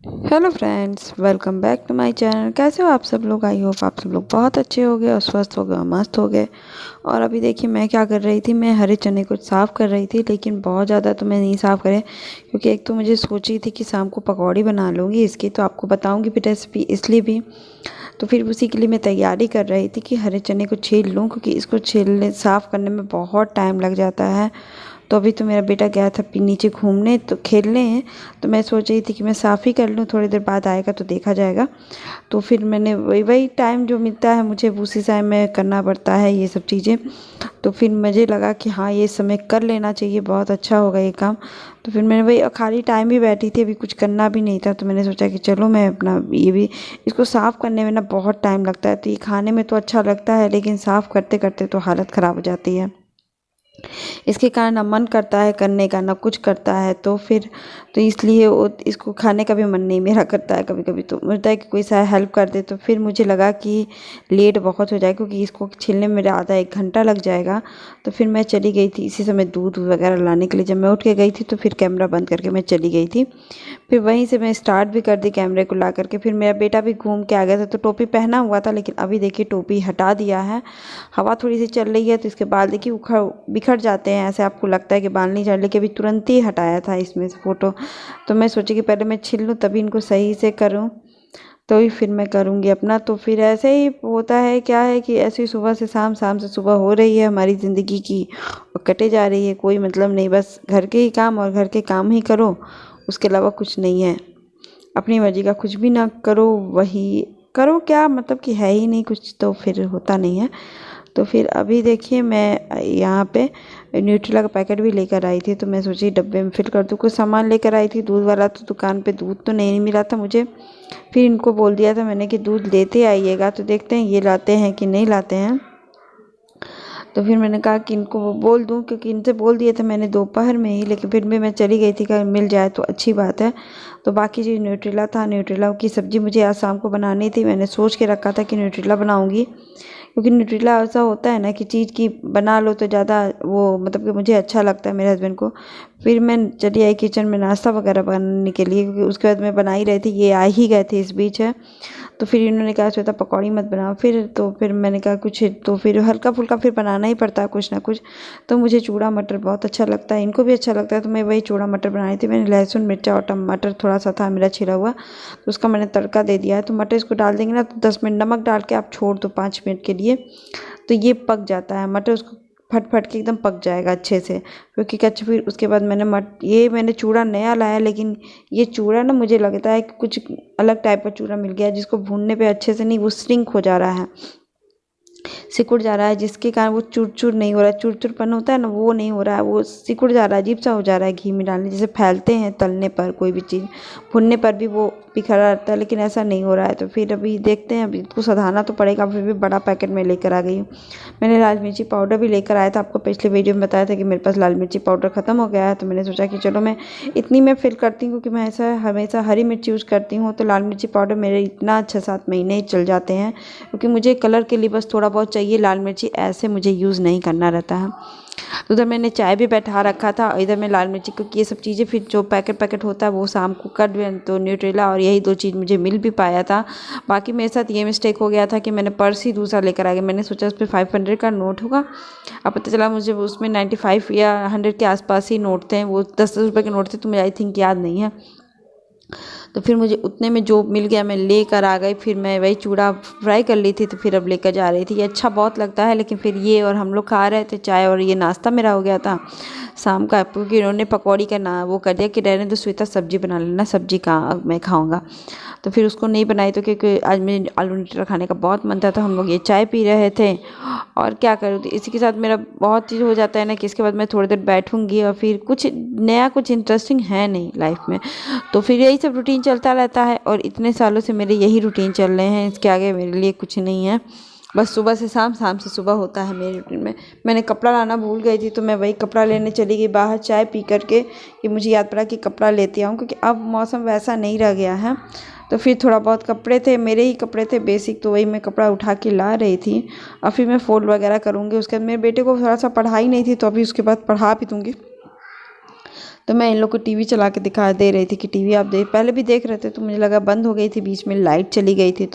Hello friends, welcome back to my channel. कैसे हो आप सब लोग? आई होप आप सब लोग बहुत अच्छे हो गए और स्वस्थ हो गए और मस्त हो गए। और अभी देखिए मैं क्या कर रही थी, मैं हरे चने को साफ़ कर रही थी, लेकिन बहुत ज़्यादा तो मैं नहीं साफ़ करे, क्योंकि एक तो मुझे सोची थी कि शाम को पकौड़ी बना लूँगी इसकी, तो आपको बताऊँगी भी रेसिपी, इसलिए भी तो फिर उसी के लिए मैं तैयारी कर रही थी कि हरे चने को छील लूँ, क्योंकि इसको छीलने साफ़ करने में बहुत टाइम लग जाता है। तो अभी तो मेरा बेटा गया था नीचे घूमने, तो खेलने हैं, तो मैं सोच रही थी कि मैं साफ़ ही कर लूँ, थोड़ी देर बाद आएगा तो देखा जाएगा। तो फिर मैंने वही वही टाइम जो मिलता है मुझे उसी टाइम में करना पड़ता है ये सब चीज़ें। तो फिर मुझे लगा कि हाँ, ये समय कर लेना चाहिए, बहुत अच्छा होगा ये काम। तो फिर मैंने वही खाली टाइम भी बैठी थी, अभी कुछ करना भी नहीं था, तो मैंने सोचा कि चलो मैं अपना ये भी इसको साफ़ करने में ना बहुत टाइम लगता है। तो ये खाने में तो अच्छा लगता है, लेकिन साफ़ करते करते तो हालत ख़राब हो जाती है। इसके कारण ना मन करता है करने का, ना कुछ करता है, तो फिर तो इसलिए इसको खाने का भी मन नहीं मेरा करता है। कभी कभी तो होता है कि कोई सा हेल्प कर दे, तो फिर मुझे लगा कि लेट बहुत हो जाए, क्योंकि इसको छीलने में मेरा आधा 1 घंटा लग जाएगा। तो फिर मैं चली गई थी इसी समय दूध वगैरह लाने के लिए। जब मैं उठ के गई थी तो फिर कैमरा बंद करके मैं चली गई थी। फिर वहीं से मैं स्टार्ट भी कर दी कैमरे को ला करके। फिर मेरा बेटा भी घूम के आ गया था, तो टोपी पहना हुआ था, लेकिन अभी देखिए टोपी हटा दिया है। हवा थोड़ी सी चल रही है तो इसके बाल देखिए उखड़ बिखर जाते हैं, ऐसे आपको लगता है कि बाल नहीं झड़, लेकिन अभी तुरंत ही हटाया था इसमें से फ़ोटो। तो मैं सोची कि पहले मैं छील लूँ तभी इनको सही से करूँ, तो ही फिर मैं करूँगी अपना। तो फिर ऐसे ही होता है, क्या है कि ऐसे ही सुबह से शाम, शाम से सुबह हो रही है हमारी ज़िंदगी की, और कटे जा रही है, कोई मतलब नहीं, बस घर के ही काम और घर के काम ही करो, उसके अलावा कुछ नहीं है। अपनी मर्ज़ी का कुछ भी ना करो, वही करो क्या, मतलब कि है ही नहीं कुछ, तो फिर होता नहीं है। तो फिर अभी देखिए मैं यहाँ पे न्यूट्रेला का पैकेट भी लेकर आई थी, तो मैं सोची डब्बे में फिल कर दूँ। कुछ सामान लेकर आई थी, दूध वाला तो दुकान पे दूध तो नहीं मिला था मुझे। फिर इनको बोल दिया था मैंने कि दूध लेते आइएगा, तो देखते हैं ये लाते हैं कि नहीं लाते हैं। तो फिर मैंने कहा कि इनको वो बोल दूं, क्योंकि इनसे बोल दिया था मैंने दोपहर में ही, लेकिन फिर भी मैं चली गई थी कि मिल जाए तो अच्छी बात है। तो बाकी चीज़ न्यूट्रेला था, न्यूट्रेला की सब्ज़ी मुझे आज शाम को बनानी थी। मैंने सोच के रखा था कि न्यूट्रेला बनाऊंगी, क्योंकि न्यूट्रेला ऐसा होता है ना कि चीज़ की बना लो तो ज़्यादा वो, मतलब कि मुझे अच्छा लगता है, मेरे हस्बैंड को। फिर मैं चली आई किचन में नाश्ता वगैरह बनाने के लिए, क्योंकि उसके बाद मैं बना ही रही थी, ये आ ही गए थे इस बीच है। तो फिर इन्होंने कहा श्वेता पकौड़ी मत बनाओ, फिर तो फिर मैंने कहा कुछ, तो फिर हल्का फुल्का फिर बनाना ही पड़ता है कुछ ना कुछ। तो मुझे चूड़ा मटर बहुत अच्छा लगता है, इनको भी अच्छा लगता है, तो मैं वही चूड़ा मटर बनाई थी। मैंने लहसुन मिर्चा और टमाटर थोड़ा सा था मेरा छिला हुआ, तो उसका मैंने तड़का दे दिया है। तो मटर इसको डाल देंगे ना, तो 10 मिनट नमक डाल के आप छोड़ दो 5 मिनट के लिए, तो ये पक जाता है मटर, उसको फट फट के एकदम पक जाएगा अच्छे से। क्योंकि कच्चे, फिर उसके बाद मैंने चूड़ा नया लाया, लेकिन ये चूड़ा ना मुझे लगता है कि कुछ अलग टाइप का चूड़ा मिल गया है, जिसको भूनने पे अच्छे से नहीं, वो श्रिंक हो जा रहा है, सिकुड़ जा रहा है, जिसके कारण वो चूर नहीं हो रहा है, चूरपन होता है ना, वो नहीं हो रहा है, वो सिकुड़ जा रहा है, अजीब सा हो जा रहा है। घी में डालने जैसे फैलते हैं तलने पर कोई भी चीज़, भुनने पर भी वो बिखरा रहता है, लेकिन ऐसा नहीं हो रहा है। तो फिर अभी देखते हैं, अभी इसको सधाना तो पड़ेगा। फिर भी बड़ा पैकेट में लेकर आ गई हूँ। मैंने लाल मिर्ची पाउडर भी लेकर आया था, आपको पिछले वीडियो में बताया था कि मेरे पास लाल मिर्ची पाउडर ख़त्म हो गया है, तो मैंने सोचा कि चलो मैं इतनी में फिल करती हूँ, क्योंकि मैं ऐसा हमेशा हरी मिर्ची यूज़ करती हूँ, तो लाल मिर्ची पाउडर मेरे इतना 6-7 महीने ही चल जाते हैं, क्योंकि मुझे कलर के लिए बस थोड़ा बहुत चाहिए लाल मिर्ची, ऐसे मुझे यूज़ नहीं करना रहता है। तो उधर मैंने चाय भी बैठा रखा था, और इधर मैं लाल मिर्ची, क्योंकि ये सब चीज़ें फिर जो पैकेट पैकेट होता है वो शाम को कर दें, तो न्यूट्रेला और यही 2 चीज़ मुझे मिल भी पाया था। बाकी मेरे साथ ये मिस्टेक हो गया था कि मैंने पर्स ही दूसरा लेकर आ गया। मैंने सोचा उस पर 500 का नोट होगा, अब पता चला मुझे उसमें 95 या 100 के आसपास ही नोट थे, वो 10-10 रुपये के नोट थे, तो मुझे आई थिंक याद नहीं है। तो फिर मुझे उतने में जो मिल गया मैं लेकर आ गई। फिर मैं वही चूड़ा फ्राई कर ली थी, तो फिर अब लेकर जा रही थी। ये अच्छा बहुत लगता है, लेकिन फिर ये और हम लोग खा रहे थे चाय, और ये नाश्ता मेरा हो गया था शाम का, क्योंकि इन्होंने पकौड़ी का ना वो कर दिया कि रहने दो श्वेता, सब्जी बना लेना, सब्जी कहाँ अब मैं खाऊंगा। तो फिर उसको नहीं बनाई, तो क्योंकि आज मेरे आलू न्यूट्रेला खाने का बहुत मन था, तो हम लोग ये चाय पी रहे थे। और क्या करूँ, तो इसी के साथ मेरा बहुत चीज़ हो जाता है ना, कि इसके बाद मैं थोड़ी देर बैठूंगी, और फिर कुछ नया कुछ इंटरेस्टिंग है नहीं लाइफ में। तो फिर यही सब रूटीन चलता रहता है, और इतने सालों से मेरे यही रूटीन चल रहे हैं, इसके आगे मेरे लिए कुछ नहीं है। बस सुबह से शाम, शाम से सुबह होता है मेरे रूटीन में। मैंने कपड़ा लाना भूल गई थी, तो मैं वही कपड़ा लेने चली गई बाहर चाय पी करके, कि मुझे याद पड़ा कि कपड़ा लेते आऊँ, क्योंकि अब मौसम वैसा नहीं रह गया है। तो फिर थोड़ा बहुत कपड़े थे, मेरे ही कपड़े थे बेसिक, तो वही मैं कपड़ा उठा के ला रही थी। और फिर मैं फोल्ड वगैरह करूँगी। उसके बाद मेरे बेटे को थोड़ा सा पढ़ाई नहीं थी, तो अभी उसके बाद पढ़ा भी दूँगी। तो मैं इन लोग को टीवी चला के दिखा दे रही थी कि टीवी आप पहले भी देख रहे थे, तो मुझे लगा बंद हो गई थी, बीच में लाइट चली गई थी।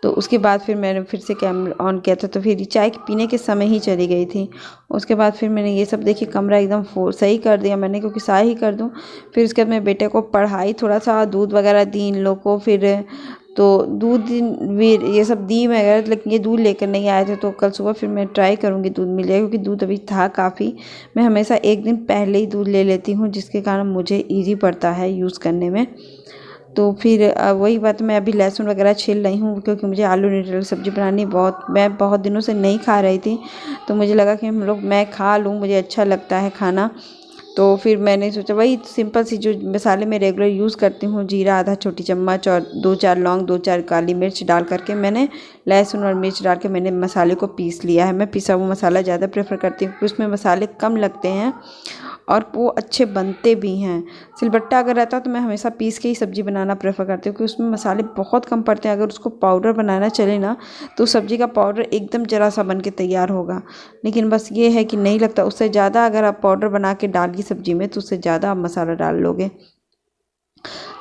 तो उसके बाद फिर मैंने फिर से कैमरा ऑन किया था, तो फिर चाय पीने के समय ही चली गई थी। उसके बाद फिर मैंने ये सब देखिए कमरा एकदम सही कर दिया मैंने, क्योंकि साया ही कर दूँ। फिर उसके बाद मैं बेटे को पढ़ाई, थोड़ा सा दूध वगैरह दी इन लोग को। फिर तो दूध भी ये सब दी मैं, लेकिन ये दूध लेकर नहीं आए थे, तो कल सुबह फिर मैं ट्राई करूँगी दूध मिल जाए, क्योंकि दूध अभी था काफ़ी। मैं हमेशा एक दिन पहले ही दूध ले लेती हूँ, जिसके कारण मुझे ईजी पड़ता है यूज़ करने में। तो फिर वही बात, मैं अभी लहसुन वगैरह छील रही हूँ, क्योंकि मुझे आलू न्यूट्रल सब्ज़ी बनानी मैं बहुत दिनों से नहीं खा रही थी। तो मुझे लगा कि मैं खा लूँ, मुझे अच्छा लगता है खाना। तो फिर मैंने सोचा वही सिंपल सी जो मसाले मैं रेगुलर यूज़ करती हूँ, जीरा आधा छोटी चम्मच और 2-4 लौंग, 2-4 काली मिर्च डाल करके मैंने लहसुन और मिर्च डाल के मैंने मसाले को पीस लिया है। मैं पिसा हुआ मसाला ज़्यादा प्रेफर करती हूँ, क्योंकि उसमें मसाले कम लगते हैं और वो अच्छे बनते भी हैं। सिलबट्टा अगर रहता तो मैं हमेशा पीस के ही सब्ज़ी बनाना प्रेफर करती हूँ, क्योंकि उसमें मसाले बहुत कम पड़ते हैं। अगर उसको पाउडर बनाना चले ना, तो सब्ज़ी का पाउडर एकदम ज़रा सा बन के तैयार होगा। लेकिन बस ये है कि नहीं लगता, उससे ज़्यादा अगर आप पाउडर बना के डालिए सब्ज़ी में, तो उससे ज़्यादा आप मसाला डाल लोगे।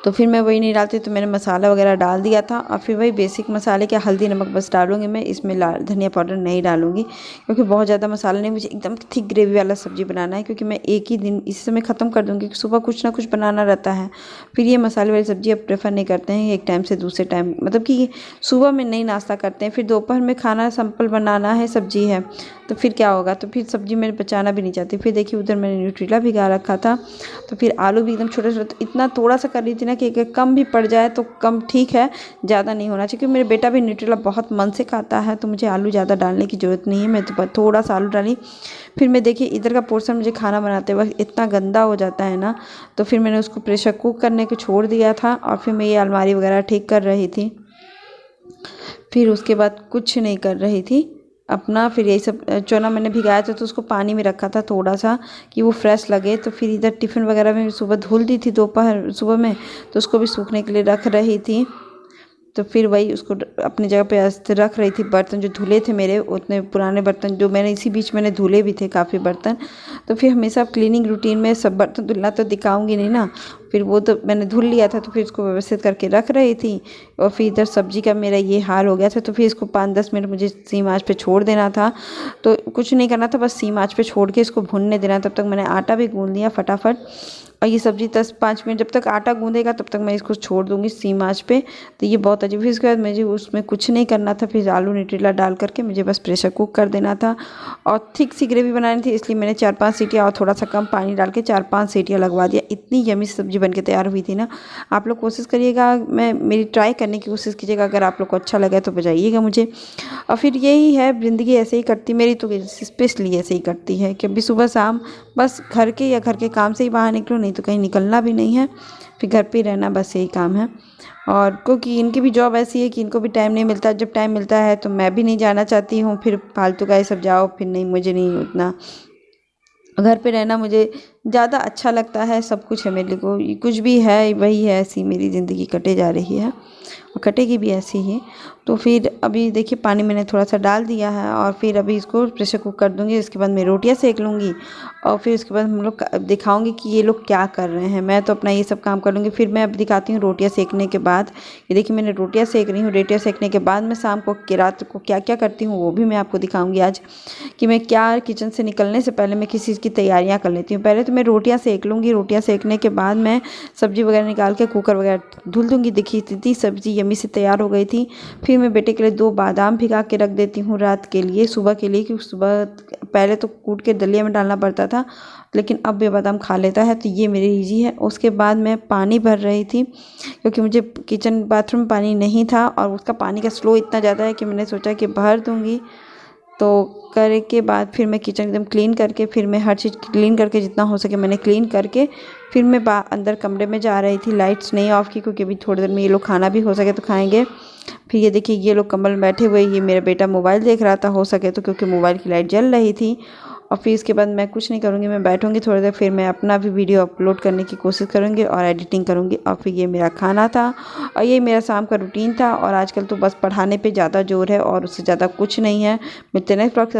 तो फिर मैं वही नहीं डालती, तो मैंने मसाला वगैरह डाल दिया था। और फिर वही बेसिक मसाले क्या, हल्दी नमक बस डालूंगी मैं, इसमें लाल धनिया पाउडर नहीं डालूंगी, क्योंकि बहुत ज़्यादा मसाला नहीं, मुझे एकदम थिक ग्रेवी वाला सब्ज़ी बनाना है, क्योंकि मैं एक ही दिन इस समय ख़त्म कर दूँगी, क्योंकि सुबह कुछ ना कुछ बनाना रहता है। फिर ये मसाले वाली सब्ज़ी अब प्रेफर नहीं करते हैं एक टाइम से दूसरे टाइम, मतलब कि सुबह में नहीं नाश्ता करते हैं, फिर दोपहर में खाना सिंपल बनाना है, सब्ज़ी है, तो फिर क्या होगा। तो फिर सब्ज़ी मैंने बचाना भी नहीं चाहती। फिर देखिए उधर मैंने न्यूट्रेला भिगा रखा था, तो फिर आलू भी एकदम छोटे छोटे, इतना थोड़ा सा कर रही थी ना कि अगर कम भी पड़ जाए तो कम ठीक है, ज़्यादा नहीं होना चाहिए, क्योंकि मेरे बेटा भी न्यूट्रेला बहुत मन से खाता है, तो मुझे आलू ज़्यादा डालने की ज़रूरत नहीं है। मैं तो थोड़ा सा आलू डाली। फिर मैं देखिए इधर का पोर्शन मुझे खाना बनाते वक्त इतना गंदा हो जाता है ना, तो फिर मैंने उसको प्रेशर कुक करने को छोड़ दिया था, और फिर मैं ये अलमारी वगैरह ठीक कर रही थी। फिर उसके बाद कुछ नहीं कर रही थी अपना। फिर यही सब चना मैंने भिगाया था, तो उसको पानी में रखा था थोड़ा सा, कि वो फ्रेश लगे। तो फिर इधर टिफ़िन वगैरह में सुबह धुल दी थी, दोपहर सुबह में, तो उसको भी सूखने के लिए रख रही थी। तो फिर वही उसको अपनी जगह पे रख रही थी। बर्तन जो धुले थे मेरे, उतने पुराने बर्तन जो मैंने इसी बीच मैंने धुले भी थे काफ़ी बर्तन। तो फिर हमेशा क्लीनिंग रूटीन में सब बर्तन धुलना तो दिखाऊंगी नहीं ना, फिर वो तो मैंने धुल लिया था, तो फिर इसको व्यवस्थित करके रख रही थी। और फिर इधर सब्ज़ी का मेरा ये हाल हो गया था, तो फिर इसको 5-10 मिनट मुझे सेम आँच पे छोड़ देना था। तो कुछ नहीं करना था, बस सेम आँच पे छोड़ के इसको भुनने देना। तब तक मैंने आटा भी गूँध लिया फटाफट। और ये सब्ज़ी 10-5 मिनट जब तक आटा गूँधेगा, तब तक मैं इसको छोड़ दूँगी सेम आँच पे। तो ये बहुत अजीब। फिर उसके बाद मुझे उसमें कुछ नहीं करना था, फिर आलू न्यूट्रेला डाल करके मुझे बस प्रेशर कुक कर देना था। और थिक सी ग्रेवी बनानी थी, इसलिए मैंने 4-5 सीटियाँ और थोड़ा सा कम पानी डाल के 4-5 सीटियाँ लगवा दिया। इतनी यमी सब्ज़ी बन के तैयार हुई थी ना। आप लोग कोशिश करिएगा, मेरी ट्राई करने की कोशिश कीजिएगा। अगर आप लोग को अच्छा लगा तो बताइएगा मुझे। और फिर यही है, ज़िंदगी ऐसे ही कटती मेरी, तो स्पेशली ऐसे ही कटती है कि अभी सुबह शाम बस घर के काम से ही बाहर निकलो, नहीं तो कहीं निकलना भी नहीं है। फिर घर पे ही रहना, बस यही काम है। और क्योंकि इनकी भी जॉब ऐसी है कि इनको भी टाइम नहीं मिलता। जब टाइम मिलता है तो मैं भी नहीं जाना चाहती हूँ, फिर फालतू का ये सब जाओ, फिर नहीं, मुझे नहीं उतना। घर पे रहना मुझे ज़्यादा अच्छा लगता है। सब कुछ है मेरे को, कुछ भी है वही है, ऐसी मेरी ज़िंदगी कटे जा रही है और कटेगी भी ऐसी ही। तो फिर अभी देखिए पानी मैंने थोड़ा सा डाल दिया है, और फिर अभी इसको प्रेशर कुक कर दूँगी। इसके बाद मैं रोटियां सेक लूँगी, और फिर उसके बाद हम लोग दिखाऊँगी कि ये लोग क्या कर रहे हैं। मैं तो अपना ये सब काम कर लूँगी। फिर मैं अब दिखाती हूँ रोटियां सेकने के बाद। ये देखिए मैंने रोटियां सेक रही हूँ। रोटियां सेकने के बाद मैं शाम को रात को क्या क्या करती हूँ, वो भी मैं आपको दिखाऊँगी आज, कि मैं क्या किचन से निकलने से पहले मैं किस चीज़ की तैयारियाँ कर लेती हूँ। पहले तो मैं रोटियां सेक लूँगी। रोटियां सेकने के बाद मैं सब्ज़ी वगैरह निकाल के कुकर वगैरह धुल दूँगी। देखिए इतनी सब्ज़ी यमी से तैयार हो गई थी। फिर मैं बेटे के लिए 2 बादाम भिगा के रख देती हूँ रात के लिए, सुबह के लिए, क्योंकि सुबह पहले तो कूट के दलिया में डालना पड़ता था, लेकिन अब ये बादाम खा लेता है, तो ये मेरी ईजी है। उसके बाद मैं पानी भर रही थी, क्योंकि मुझे किचन बाथरूम में पानी नहीं था, और उसका पानी का स्लो इतना ज़्यादा है कि मैंने सोचा कि भर दूँगी। तो करने के बाद फिर मैं किचन एकदम क्लीन करके, फिर मैं हर चीज़ क्लीन करके जितना हो सके मैंने क्लीन करके, फिर मैं अंदर कमरे में जा रही थी। लाइट्स नहीं ऑफ़ की, क्योंकि अभी थोड़ी देर में ये लोग खाना भी हो सके तो खाएंगे। फिर ये देखिए ये लोग कम्बल में बैठे हुए, ये मेरा बेटा मोबाइल देख रहा था हो सके तो, क्योंकि मोबाइल की लाइट जल रही थी। और फिर इसके बाद मैं कुछ नहीं करूँगी, मैं बैठूँगी थोड़ी देर, फिर मैं अपना भी वीडियो अपलोड करने की कोशिश करूँगी और एडिटिंग करूँगी। और फिर ये मेरा खाना था, और ये मेरा शाम का रूटीन था। और आजकल तो बस पढ़ाने पे ज़्यादा जोर है, और उससे ज़्यादा कुछ नहीं है। मिलते हैं नेक्स्ट ब्लॉग से।